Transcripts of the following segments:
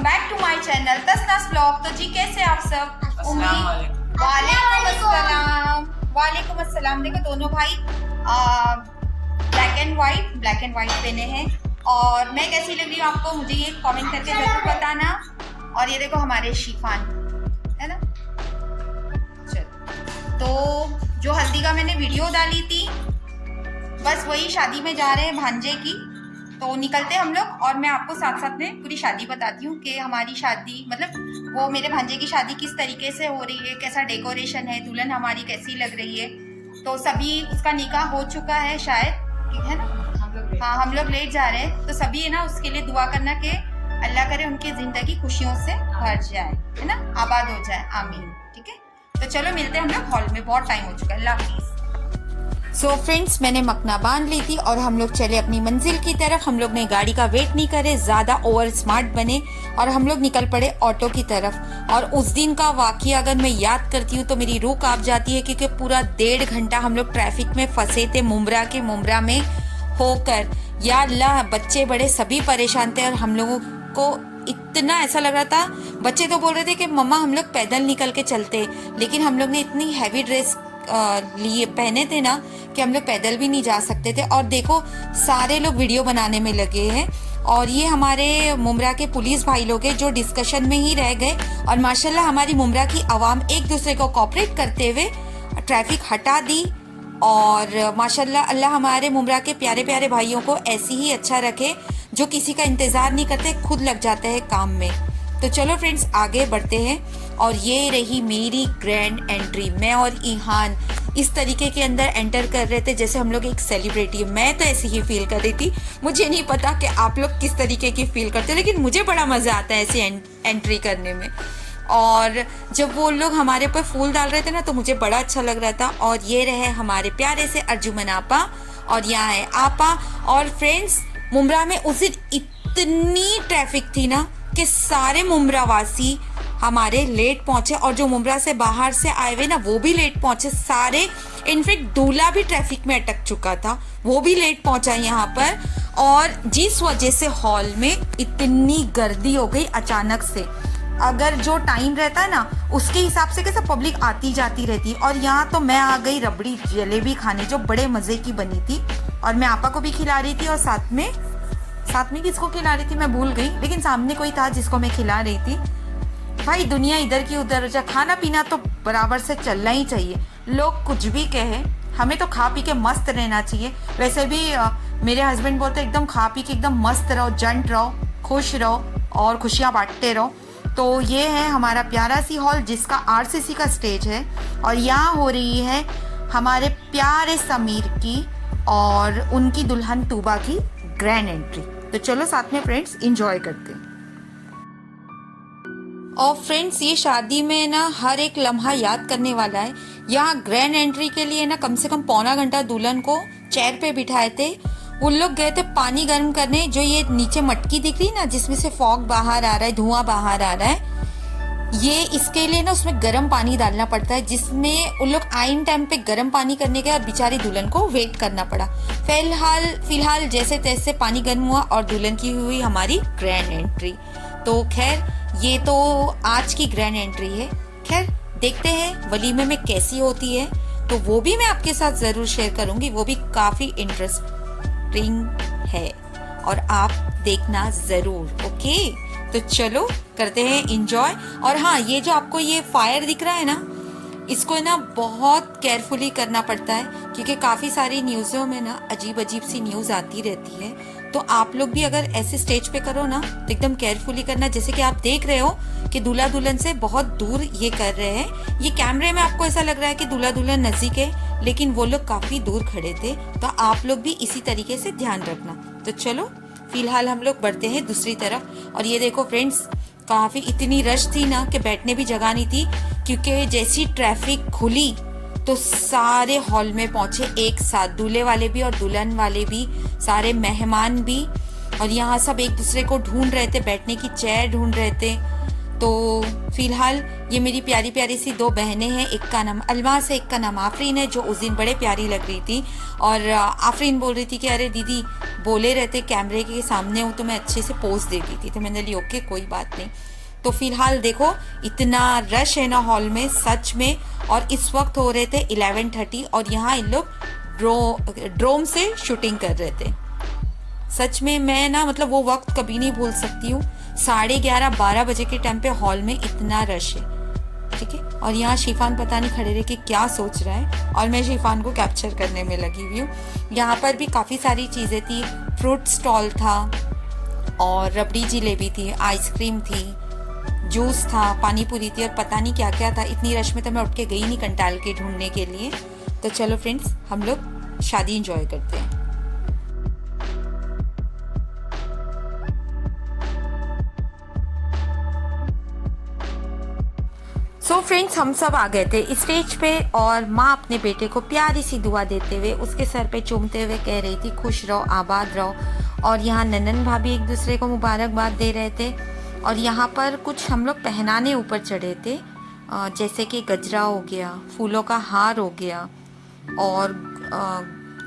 Welcome back to my channel तसनास blog. तो जी कैसे आप सब? वालेकुम अस्सलाम। देखो दोनों भाई ब्लैक एंड वाइट पहने हैं और मैं कैसी लग रही हूँ आपको मुझे ये कमेंट करके जरूर बताना। और ये देखो हमारे शिफान है ना। चल तो जो हल्दी का मैंने वीडियो डाली थी बस वही शादी में जा रहे हैं भांजे की, तो निकलते हम लोग और मैं आपको साथ साथ में पूरी शादी बताती हूँ कि हमारी शादी मतलब वो मेरे भांजे की शादी किस तरीके से हो रही है, कैसा डेकोरेशन है, दुल्हन हमारी कैसी लग रही है। तो सभी उसका निकाह हो चुका है शायद, है ना। हाँ हम लोग लेट जा रहे हैं, तो सभी है ना उसके लिए दुआ करना कि अल्लाह करे उनकी जिंदगी खुशियों से भर जाए, है ना, आबाद हो जाए, आमीन। ठीक है, तो चलो मिलते हैं हम लोग हॉल में, बहुत टाइम हो चुका है। अल्लाह हाफिज़। सो फ्रेंड्स मैंने मकना बांध ली थी और हम लोग चले अपनी मंजिल की तरफ। हम लोग ने गाड़ी का वेट नहीं करे, ज़्यादा ओवर स्मार्ट बने और हम लोग निकल पड़े ऑटो की तरफ। और उस दिन का वाक़या अगर मैं याद करती हूँ तो मेरी रूह कांप जाती है, क्योंकि पूरा 1.5 घंटा हम लोग ट्रैफिक में फंसे थे मुमरा में होकर। या अल्लाह, बच्चे बड़े सभी परेशान थे और हम लोगों को इतना ऐसा लग रहा था, बच्चे तो बोल रहे थे कि मम्मा हम लोग पैदल निकल के चलते, लेकिन हम लोग ने इतनी हैवी ड्रेस लिए पहने थे ना कि हम लोग पैदल भी नहीं जा सकते थे। और देखो सारे लोग वीडियो बनाने में लगे हैं और ये हमारे मुमरा के पुलिस भाई लोग हैं जो डिस्कशन में ही रह गए। और माशाल्लाह हमारी मुमरा की आवाम एक दूसरे को कोऑपरेट करते हुए ट्रैफिक हटा दी। और माशाल्लाह अल्लाह हमारे मुमरा के प्यारे प्यारे भाइयों को ऐसी ही अच्छा रखे, जो किसी का इंतज़ार नहीं करते, खुद लग जाते हैं काम में। तो चलो फ्रेंड्स आगे बढ़ते हैं। और ये रही मेरी ग्रैंड एंट्री। मैं और ईहान इस तरीके के अंदर एंटर कर रहे थे जैसे हम लोग एक सेलिब्रिटी। मैं तो ऐसे ही फील कर रही थी, मुझे नहीं पता कि आप लोग किस तरीके की फील करते, लेकिन मुझे बड़ा मज़ा आता है ऐसी एंट्री करने में। और जब वो लोग हमारे ऊपर फूल डाल रहे थे ना तो मुझे बड़ा अच्छा लग रहा था। और ये रहे हमारे प्यारे से अर्जुमन आपा और यहाँ है आपा। और फ्रेंड्स मुमरा में उस दिन इतनी ट्रैफिक थी ना कि सारे मुमरा वासी हमारे लेट पहुंचे और जो मुमरा से बाहर से आए हुए ना वो भी लेट पहुंचे सारे। इनफैक्ट दूल्हा भी ट्रैफिक में अटक चुका था, वो भी लेट पहुंचा यहाँ पर। और जिस वजह से हॉल में इतनी गर्दी हो गई अचानक से, अगर जो टाइम रहता है ना उसके हिसाब से कैसे पब्लिक आती जाती रहती। और यहाँ तो मैं आ गई रबड़ी जलेबी खाने, जो बड़े मज़े की बनी थी और मैं आपा को भी खिला रही थी। और साथ में किसको खिला रही थी मैं भूल गई, लेकिन सामने कोई था जिसको मैं खिला रही थी। भाई दुनिया इधर की उधर जा, खाना पीना तो बराबर से चलना ही चाहिए। लोग कुछ भी कहे, हमें तो खा पी के मस्त रहना चाहिए। वैसे भी मेरे हस्बैंड बोलते एकदम खा पी के एकदम मस्त रहो, जंट रहो, खुश रहो और खुशियाँ बांटते रहो। तो ये है हमारा प्यारा सी हॉल जिसका आरसीसी का स्टेज है और यहाँ हो रही है हमारे प्यारे समीर की और उनकी दुल्हन तूबा की ग्रैंड एंट्री। तो चलो साथ में फ्रेंड्स एंजॉय करते हैं। और फ्रेंड्स ये शादी में ना हर एक लम्हा याद करने वाला है। यहाँ ग्रैंड एंट्री के लिए ना कम से कम पौना घंटा दुल्हन को चेयर पे बिठाए थे। उन लोग गए थे पानी गर्म करने। जो ये नीचे मटकी दिख रही ना जिसमें से फॉग बाहर आ रहा है, धुआं बाहर आ रहा है, ये इसके लिए ना उसमें गर्म पानी डालना पड़ता है, जिसमें उन लोग आइन टाइम पे गर्म पानी करने गए और बेचारी दुल्हन को वेट करना पड़ा। फिलहाल जैसे तैसे पानी गर्म हुआ और दुल्हन की हुई हमारी ग्रैंड एंट्री। तो खैर ये तो आज की ग्रैंड एंट्री है। खैर देखते हैं वलीमे में कैसी होती है, तो वो भी मैं आपके साथ ज़रूर शेयर करूंगी। वो भी काफ़ी इंटरेस्टिंग है और आप देखना ज़रूर। ओके तो चलो करते हैं इंजॉय। और हाँ, ये जो आपको ये फायर दिख रहा है ना, इसको ना बहुत केयरफुली करना पड़ता है, क्योंकि काफ़ी सारी न्यूज़ों में ना अजीब सी न्यूज़ आती रहती है। तो आप लोग भी अगर ऐसे स्टेज पे करो ना तो एकदम केयरफुली करना। जैसे कि आप देख रहे हो कि दूल्हा दुल्हन से बहुत दूर ये कर रहे हैं। ये कैमरे में आपको ऐसा लग रहा है कि दूल्हा दुल्हन नज़दीक है, लेकिन वो लोग काफ़ी दूर खड़े थे। तो आप लोग भी इसी तरीके से ध्यान रखना। तो चलो फिलहाल हम लोग बढ़ते हैं दूसरी तरफ। और ये देखो फ्रेंड्स काफ़ी इतनी रश थी ना कि बैठने भी जगह नहीं थी, क्योंकि जैसी ट्रैफिक खुली तो सारे हॉल में पहुंचे एक साथ, दूल्हे वाले भी और दुल्हन वाले भी, सारे मेहमान भी। और यहाँ सब एक दूसरे को ढूंढ रहे थे, बैठने की चेयर ढूंढ रहे थे। तो फ़िलहाल ये मेरी प्यारी प्यारी सी दो बहनें हैं, एक का नाम अलमास है, एक का नाम आफरीन है, जो उस दिन बड़े प्यारी लग रही थी। और आफरीन बोल रही थी कि अरे दीदी बोले रहते कैमरे के सामने हूँ तो मैं अच्छे से पोज देती थी, तो मैंने ली ओके कोई बात नहीं। तो फिलहाल देखो इतना रश है ना हॉल में सच में, और इस वक्त हो रहे थे 11:30 और यहाँ इन लोग ड्रोन से शूटिंग कर रहे थे। सच में मैं ना मतलब वो वक्त कभी नहीं भूल सकती हूँ। 11:30-12 बजे के टाइम पे हॉल में इतना रश है, ठीक है। और यहाँ शिफान पता नहीं खड़े रह के क्या सोच रहा है, और मैं शिफान को कैप्चर करने में लगी हुई हूँ। यहाँ पर भी काफ़ी सारी चीज़ें थी, फ्रूट स्टॉल था और रबड़ी जलेबी थी, आइसक्रीम थी, जूस था, पानी पूरी थी और पता नहीं क्या क्या था। इतनी रश में तो मैं उठ के गई नहीं कंटाल के ढूंढने के लिए। तो चलो फ्रेंड्स हम लोग शादी एंजॉय करते हैं। सो फ्रेंड्स हम सब आ गए थे स्टेज पे, और माँ अपने बेटे को प्यारी सी दुआ देते हुए उसके सर पे चूमते हुए कह रही थी खुश रहो आबाद रहो। और यहाँ ननन भाभी एक दूसरे को मुबारकबाद दे रहे थे। और यहाँ पर कुछ हम लोग पहनाने ऊपर चढ़े थे, जैसे कि गजरा हो गया, फूलों का हार हो गया और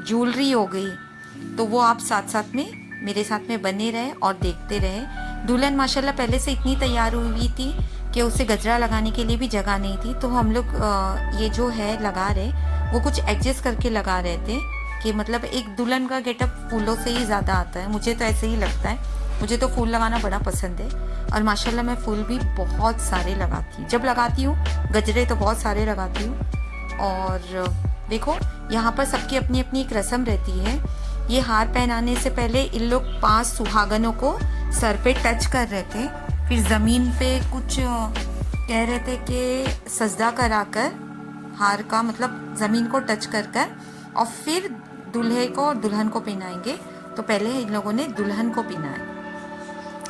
ज्वेलरी हो गई। तो वो आप साथ साथ में मेरे साथ में बने रहे और देखते रहे। दुल्हन माशाल्लाह पहले से इतनी तैयार हुई थी कि उसे गजरा लगाने के लिए भी जगह नहीं थी, तो हम लोग ये जो है लगा रहे वो कुछ एडजस्ट करके लगा रहे थे कि मतलब एक दुल्हन का गेटअप फूलों से ही ज़्यादा आता है। मुझे तो ऐसे ही लगता है, मुझे तो फूल लगाना बड़ा पसंद है और माशाल्लाह मैं फूल भी बहुत सारे लगाती हूँ। जब लगाती हूँ गजरे तो बहुत सारे लगाती हूँ। और देखो यहाँ पर सबकी अपनी अपनी एक रस्म रहती है। ये हार पहनाने से पहले इन लोग 5 सुहागनों को सर पे टच कर रहे थे, फिर ज़मीन पे कुछ कह रहे थे कि सजदा कराकर हार का मतलब ज़मीन को टच कर कर और फिर दूल्हे को और दुल्हन को पहनाएंगे। तो पहले इन लोगों ने दुल्हन को पहनाया।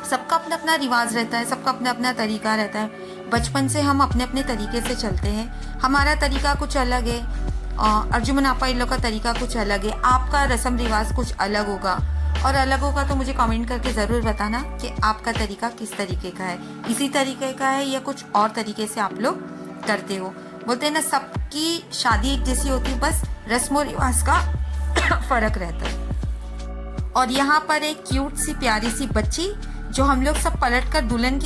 सबका अपना अपना रिवाज रहता है, सबका अपना अपना तरीका रहता है। बचपन से हम अपने अपने तरीके से चलते हैं। हमारा तरीका कुछ अलग है, अर्जुमन आपा इन लोग का तरीका कुछ अलग है, आपका रस्म रिवाज कुछ अलग होगा। और अलग होगा तो मुझे कमेंट करके ज़रूर बताना कि आपका तरीका किस तरीके का है, इसी तरीके का है या कुछ और तरीके से आप लोग करते हो। बोलते हैं ना सबकी शादी एक जैसी होती है, बस रस्म और रिवाज का फ़र्क रहता है। और यहाँ पर एक क्यूट सी प्यारी सी बच्ची जो हम लोग सब पलट कर दुल्हन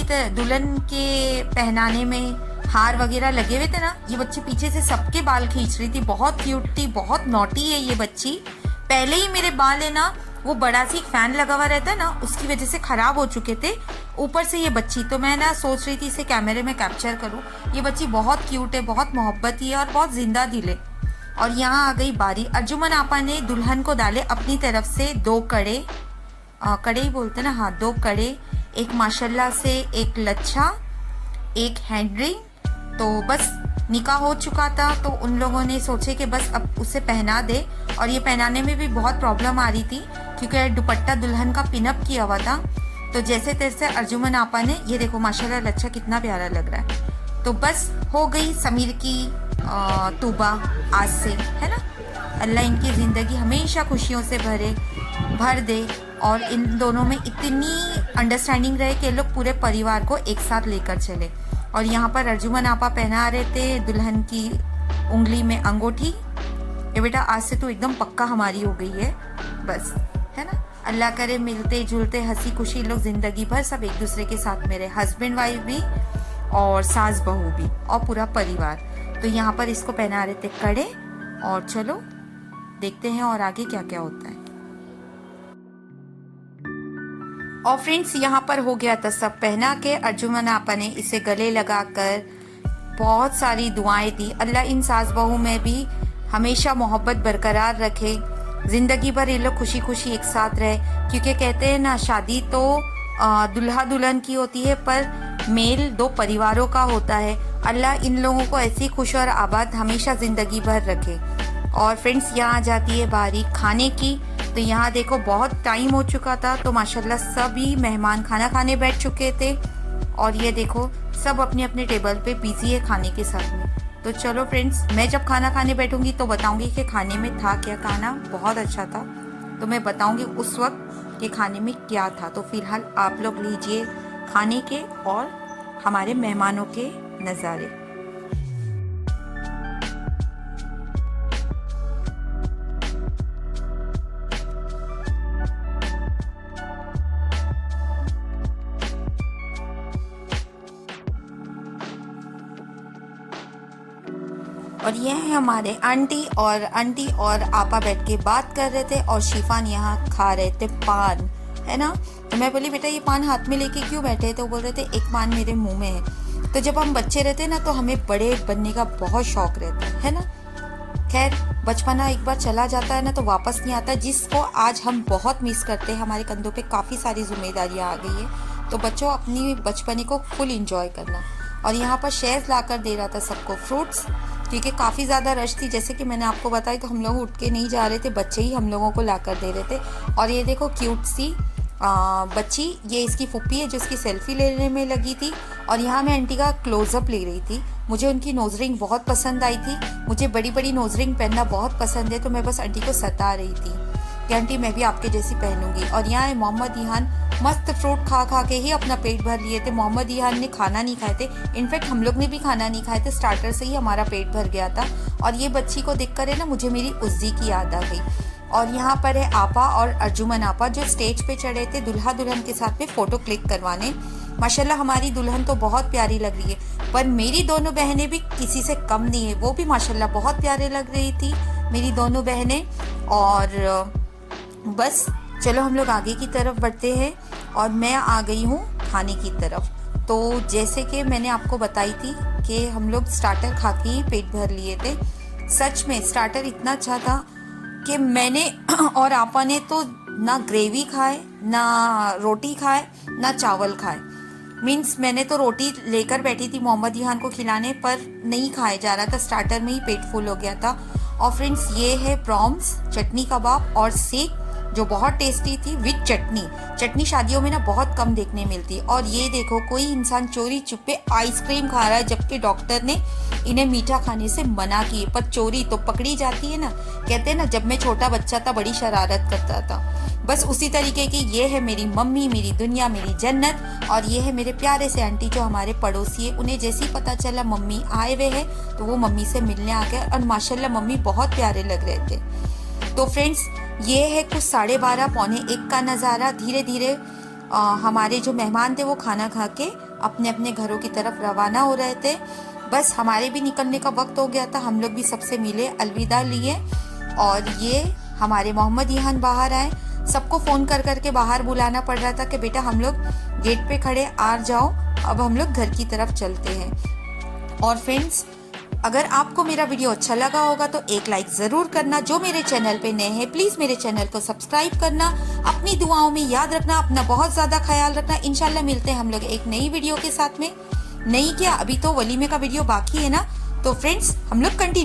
के पहनाने में हार वगैरह लगे हुए थे ना, ये बच्ची पीछे से सबके बाल खींच रही थी। बहुत क्यूट थी, बहुत नॉटी है ये बच्ची। पहले ही मेरे बाल है ना वो बड़ा सी फैन लगा हुआ रहता है ना, उसकी वजह से खराब हो चुके थे। ऊपर से ये बच्ची, तो मैं ना सोच रही थी इसे कैमरे में कैप्चर करूं। ये बच्ची बहुत क्यूट है, बहुत मोहब्बती है और बहुत जिंदा दिल है। और यहाँ आ गई बारी, अर्जुमन आपा ने दुल्हन को डाले अपनी तरफ से 2 कड़े, कड़े ही बोलते ना, हाँ 2 कड़े, एक माशाल्लाह से एक लच्छा, एक हैंडरिंग। तो बस निकाह हो चुका था, तो उन लोगों ने सोचे कि बस अब उसे पहना दे। और ये पहनाने में भी बहुत प्रॉब्लम आ रही थी क्योंकि दुपट्टा दुल्हन का पिनअप किया हुआ था। तो जैसे तैसे अर्जुमन आपा ने, ये देखो माशाल्लाह लच्छा कितना प्यारा लग रहा है। तो बस हो गई समीर की तूबा आज से, है ना। अल्लाह इनकी ज़िंदगी हमेशा खुशियों से भर दे और इन दोनों में इतनी अंडरस्टैंडिंग रहे कि लोग पूरे परिवार को एक साथ लेकर चले। और यहाँ पर अर्जुमन आपा पहना रहे थे दुल्हन की उंगली में अंगूठी। ये बेटा आज से तो एकदम पक्का हमारी हो गई है बस, है ना। अल्लाह करे मिलते जुलते हंसी खुशी लोग ज़िंदगी भर सब एक दूसरे के साथ में रहे, हस्बैंड वाइफ भी और सास बहू भी और पूरा परिवार। तो यहाँ पर इसको पहना रहे थे कड़े। और चलो देखते हैं और आगे क्या क्या होता है। और फ्रेंड्स यहाँ पर हो गया था सब पहना के, अर्जुमन आपा ने इसे गले लगाकर बहुत सारी दुआएं दी। अल्लाह इन सास बहू में भी हमेशा मोहब्बत बरकरार रखे, ज़िंदगी भर ये लोग खुशी खुशी एक साथ रहे। क्योंकि कहते हैं ना शादी तो दुल्हा दुल्हन की होती है पर मेल 2 परिवारों का होता है। अल्लाह इन लोगों को ऐसी खुश और आबाद हमेशा ज़िंदगी भर रखे। और फ्रेंड्स यहाँ आ जाती है बारी खाने की। तो यहाँ देखो बहुत टाइम हो चुका था, तो माशाल्लाह सभी मेहमान खाना खाने बैठ चुके थे। और ये देखो सब अपने अपने टेबल पे बिजी है खाने के साथ में। तो चलो फ्रेंड्स मैं जब खाना खाने बैठूंगी तो बताऊंगी कि खाने में था क्या। खाना बहुत अच्छा था, तो मैं बताऊंगी उस वक्त कि खाने में क्या था। तो फिलहाल आप लोग लीजिए खाने के और हमारे मेहमानों के नज़ारे। और ये है हमारे आंटी और आपा बैठ के बात कर रहे थे और शिफान यहाँ खा रहे थे पान, है ना। तो मैं बोली बेटा ये पान हाथ में लेके क्यों बैठे? तो बोल रहे थे एक पान मेरे मुंह में है। तो जब हम बच्चे रहते हैं ना तो हमें बड़े बनने का बहुत शौक रहता है ना। खैर बचपना एक बार चला जाता है ना तो वापस नहीं आता, जिसको आज हम बहुत मिस करते हैं। हमारे कंधों पे काफ़ी सारी जिम्मेदारियाँ आ गई है, तो बच्चों अपनी बचपने को फुल इंजॉय करना। और यहाँ पर शेज़ ला कर दे रहा था सबको फ्रूट्स, क्योंकि काफ़ी ज़्यादा रश थी। जैसे कि मैंने आपको बताया तो हम लोग उठ के नहीं जा रहे थे, बच्चे ही हम लोगों को ला कर दे रहे थे। और ये देखो क्यूट सी बच्ची, ये इसकी फुप्पी है जो इसकी सेल्फी लेने में लगी थी। और यहाँ मैं आंटी का क्लोजअप ले रही थी। मुझे उनकी नोज रिंग बहुत पसंद आई थी, मुझे बड़ी बड़ी नोज रिंग पहनना बहुत पसंद है। तो मैं बस आंटी को सता रही थी कि आंटी मैं भी आपके जैसी पहनूंगी। और यहाँ है मोहम्मद ईहान, मस्त फ्रूट खा खा के ही अपना पेट भर लिए थे। मोहम्मद ईहान ने खाना नहीं खाए थे, इनफैक्ट हम लोग ने भी खाना नहीं खाए थे, स्टार्टर से ही हमारा पेट भर गया था। और ये बच्ची को देख कर है ना मुझे मेरी उज्जी की याद आ गई। और यहाँ पर है आपा और अर्जुमन आपा जो स्टेज पे चढ़े थे दुल्हा दुल्हन के साथ में फ़ोटो क्लिक करवाने। माशाल्लाह हमारी दुल्हन तो बहुत प्यारी लग रही है, पर मेरी दोनों बहनें भी किसी से कम नहीं है, वो भी माशाल्लाह बहुत प्यारे लग रही थी मेरी दोनों बहनें। और बस चलो हम लोग आगे की तरफ बढ़ते हैं और मैं आ गई हूँ खाने की तरफ। तो जैसे कि मैंने आपको बताई थी कि हम लोग स्टार्टर खा के ही पेट भर लिए थे। सच में स्टार्टर इतना अच्छा था कि मैंने और आपा ने तो ना ग्रेवी खाए, ना रोटी खाए, ना चावल खाए। मीन्स मैंने तो रोटी लेकर बैठी थी मोहम्मद ईहान को खिलाने, पर नहीं खाया जा रहा था, स्टार्टर में ही पेट फुल हो गया था। और फ्रेंड्स ये है प्रॉन्स, चटनी कबाब और सीख जो बहुत टेस्टी थी विद चटनी। चटनी शादियों में ना बहुत कम देखने मिलती। और ये देखो कोई इंसान चोरी चुपे आइसक्रीम खा रहा है, जबकि डॉक्टर ने इन्हें मीठा खाने से मना किए, पर चोरी तो पकड़ी जाती है ना। कहते हैं ना जब मैं छोटा बच्चा था बड़ी शरारत करता था, बस उसी तरीके की ये है मेरी मम्मी, मेरी दुनिया, मेरी जन्नत। और ये है मेरे प्यारे से आंटी जो हमारे पड़ोसी है। उन्हें जैसे ही पता चला मम्मी आए हुए हैं तो वो मम्मी से मिलने आ गए और माशाल्लाह मम्मी बहुत प्यारे लग रहे थे। तो फ्रेंड्स ये है कुछ 12:30 पौने 1 का नज़ारा। धीरे धीरे हमारे जो मेहमान थे वो खाना खा के अपने अपने घरों की तरफ रवाना हो रहे थे। बस हमारे भी निकलने का वक्त हो गया था, हम लोग भी सबसे मिले, अलविदा लिए। और ये हमारे मोहम्मद ईहान बाहर आए, सबको फ़ोन कर करके बाहर बुलाना पड़ रहा था कि बेटा हम लोग गेट पे खड़े आ जाओ, अब हम लोग घर की तरफ चलते हैं। और फ्रेंड्स अगर आपको मेरा वीडियो अच्छा लगा होगा तो एक लाइक ज़रूर करना। जो मेरे चैनल पे नए हैं प्लीज़ मेरे चैनल को सब्सक्राइब करना। अपनी दुआओं में याद रखना, अपना बहुत ज़्यादा ख्याल रखना। इंशाल्लाह मिलते हैं हम लोग एक नई वीडियो के साथ में। नहीं क्या अभी तो वलीमे का वीडियो बाकी है ना, तो फ्रेंड्स हम लोग कंटिन्यू